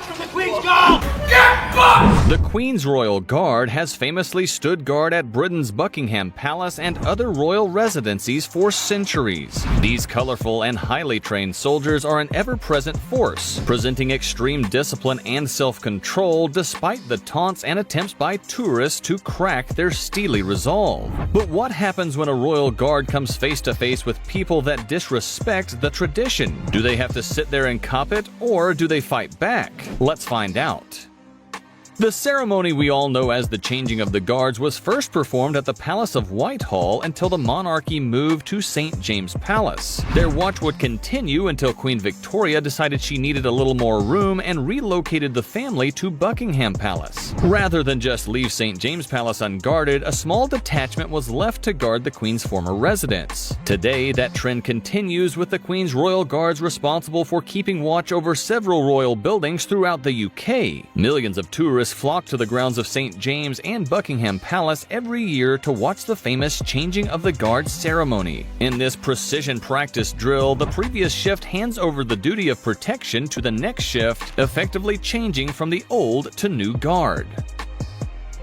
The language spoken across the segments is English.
from the Queen's Guard! Get back! The Queen's Royal Guard has famously stood guard at Britain's Buckingham Palace and other royal residencies for centuries. These colorful and highly trained soldiers are an ever-present force, presenting extreme discipline and self-control despite the taunts and attempts by tourists to crack their steely resolve. But what happens when a royal guard comes face-to-face with people that disrespect the tradition? Do they have to sit there and cop it, or do they fight back? Let's find out. The ceremony we all know as the changing of the guards was first performed at the Palace of Whitehall until the monarchy moved to St. James Palace. Their watch would continue until Queen Victoria decided she needed a little more room and relocated the family to Buckingham Palace. Rather than just leave St. James Palace unguarded, a small detachment was left to guard the Queen's former residence. Today, that trend continues with the Queen's Royal Guards responsible for keeping watch over several royal buildings throughout the UK. Millions of tourists flock to the grounds of St. James and Buckingham Palace every year to watch the famous changing of the guard ceremony. In this precision practice drill, the previous shift hands over the duty of protection to the next shift, effectively changing from the old to new guard.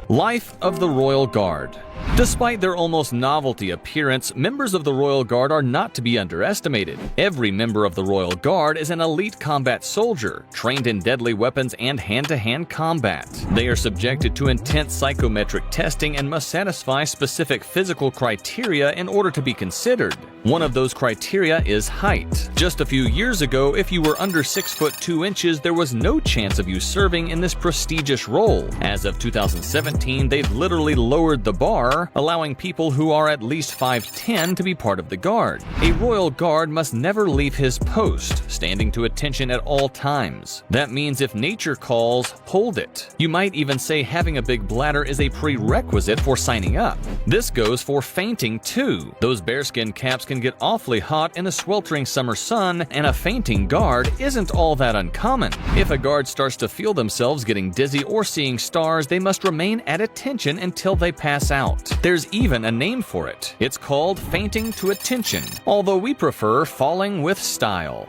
Life of the Royal Guard. Despite their almost novelty appearance, members of the Royal Guard are not to be underestimated. Every member of the Royal Guard is an elite combat soldier, trained in deadly weapons and hand-to-hand combat. They are subjected to intense psychometric testing and must satisfy specific physical criteria in order to be considered. One of those criteria is height. Just a few years ago, if you were under 6 foot 2 inches, there was no chance of you serving in this prestigious role. As of 2017, they've literally lowered the bar, allowing people who are at least 5'10" to be part of the Guard. A Royal Guard must never leave his post, standing to attention at all times. That means if nature calls, hold it. You might even say having a big bladder is a prerequisite for signing up. This goes for fainting too. Those bearskin caps can get awfully hot in the sweltering summer sun, and a fainting guard isn't all that uncommon. If a guard starts to feel themselves getting dizzy or seeing stars, they must remain at attention until they pass out. There's even a name for it. It's called fainting to attention, although we prefer falling with style.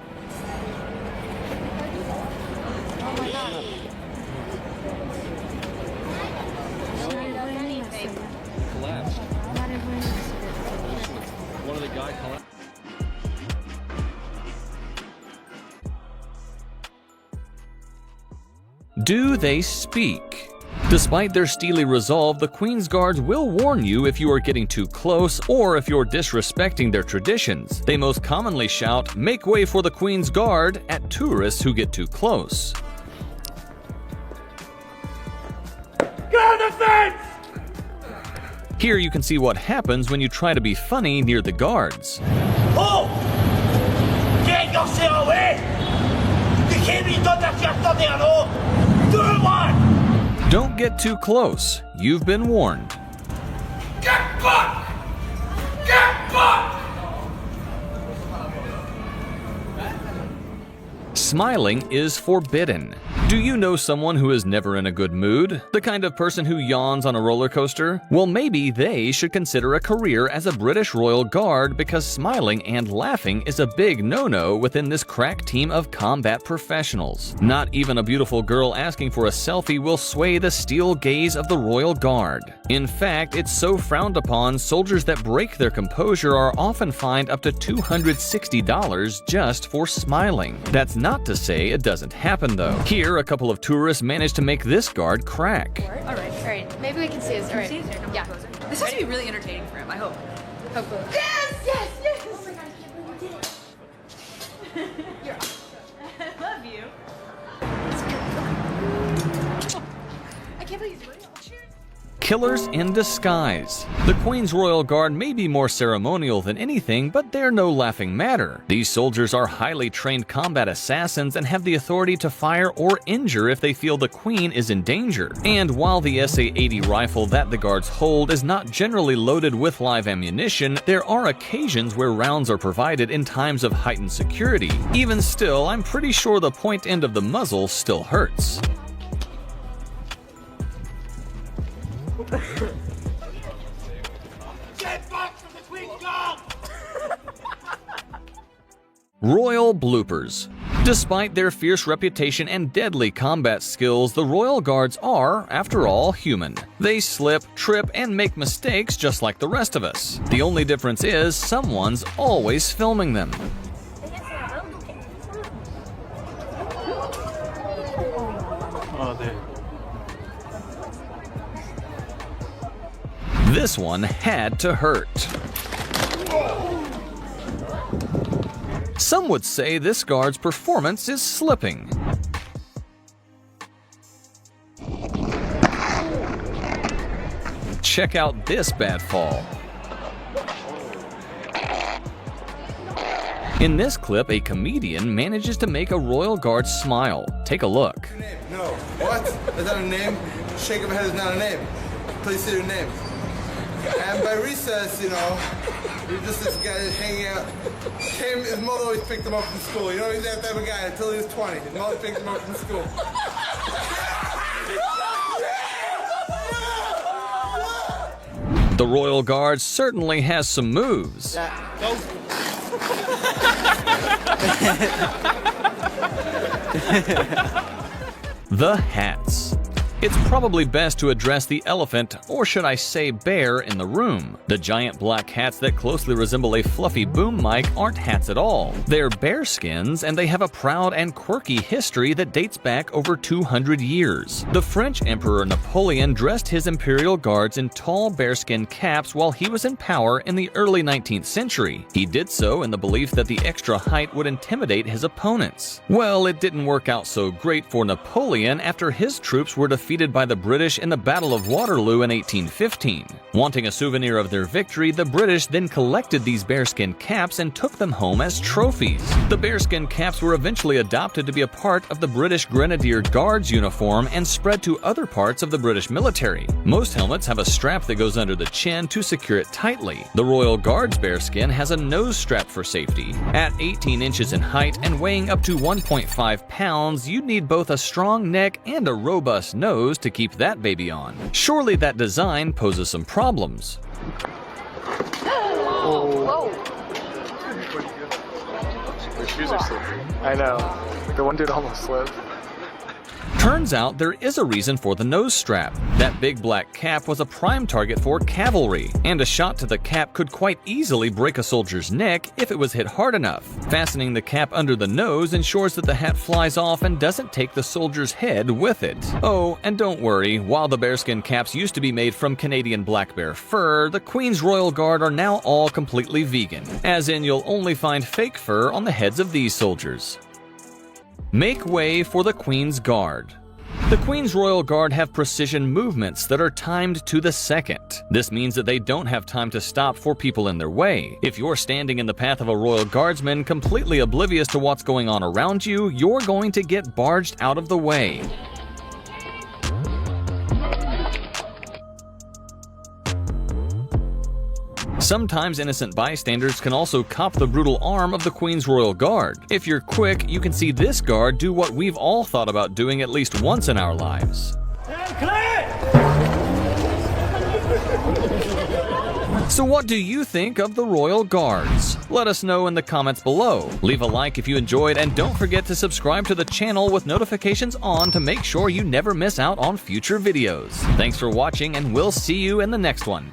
Do they speak? Despite their steely resolve, the Queen's Guards will warn you if you are getting too close or if you're disrespecting their traditions. They most commonly shout, "Make way for the Queen's Guard," at tourists who get too close. Get on the fence! Here you can see what happens when you try to be funny near the guards. Oh! Get yourself away! You can't be done that you're nothing at all! Do one! Don't get too close. You've been warned. Get back! Get back! Smiling is forbidden. Do you know someone who is never in a good mood? The kind of person who yawns on a roller coaster? Well, maybe they should consider a career as a British Royal Guard, because smiling and laughing is a big no-no within this crack team of combat professionals. Not even a beautiful girl asking for a selfie will sway the steel gaze of the Royal Guard. In fact, it's so frowned upon, soldiers that break their composure are often fined up to $260 just for smiling. That's not to say it doesn't happen though. Here, a couple of tourists managed to make this guard crack. All right. Maybe we can see his. All right. Yeah. This has to be really entertaining for him, I hope. Hopefully. Yes! Oh my god, I can't believe you did it. You're awesome. I love you. I can't believe you did it. Cheers. Killers in disguise. The Queen's Royal Guard may be more ceremonial than anything, but they're no laughing matter. These soldiers are highly trained combat assassins and have the authority to fire or injure if they feel the Queen is in danger. And while the SA-80 rifle that the guards hold is not generally loaded with live ammunition, there are occasions where rounds are provided in times of heightened security. Even still, I'm pretty sure the point end of the muzzle still hurts. Get back from the Queen's Guard! Royal bloopers. Despite their fierce reputation and deadly combat skills, the Royal Guards are, after all, human. They slip, trip, and make mistakes just like the rest of us. The only difference is someone's always filming them. This one had to hurt. Some would say this guard's performance is slipping. Check out this bad fall. In this clip, a comedian manages to make a Royal Guard smile. Take a look. No. What? Is that a name? Shake of a head is not a name. Please say your name. And by recess, you know, you're just this guy hanging out. His mother always picked him up from school. You know, he's that type of guy until he was 20. His mother picked him up from school. The Royal Guard certainly has some moves. The hats. It's probably best to address the elephant, or should I say bear, in the room. The giant black hats that closely resemble a fluffy boom mic aren't hats at all. They're bearskins, and they have a proud and quirky history that dates back over 200 years. The French Emperor Napoleon dressed his imperial guards in tall bearskin caps while he was in power in the early 19th century. He did so in the belief that the extra height would intimidate his opponents. Well, it didn't work out so great for Napoleon after his troops were defeated by the British in the Battle of Waterloo in 1815. Wanting a souvenir of their victory, the British then collected these bearskin caps and took them home as trophies. The bearskin caps were eventually adopted to be a part of the British Grenadier Guards uniform and spread to other parts of the British military. Most helmets have a strap that goes under the chin to secure it tightly. The Royal Guards bearskin has a nose strap for safety. At 18 inches in height and weighing up to 1.5 pounds, you need both a strong neck and a robust nose to keep that baby on. Surely that design poses some problems. The shoes are slippery. I know. The one dude almost slipped. Turns out there is a reason for the nose strap. That big black cap was a prime target for cavalry, and a shot to the cap could quite easily break a soldier's neck if it was hit hard enough. Fastening the cap under the nose ensures that the hat flies off and doesn't take the soldier's head with it. Oh, and don't worry, while the bearskin caps used to be made from Canadian black bear fur, the Queen's Royal Guard are now all completely vegan, as in you'll only find fake fur on the heads of these soldiers. Make way for the Queen's Guard. The Queen's Royal Guard have precision movements that are timed to the second. This means that they don't have time to stop for people in their way. If you're standing in the path of a Royal Guardsman completely oblivious to what's going on around you, you're going to get barged out of the way. Sometimes innocent bystanders can also cop the brutal arm of the Queen's Royal Guard. If you're quick, you can see this guard do what we've all thought about doing at least once in our lives. So what do you think of the Royal Guards? Let us know in the comments below. Leave a like if you enjoyed, and don't forget to subscribe to the channel with notifications on to make sure you never miss out on future videos. Thanks for watching, and we'll see you in the next one.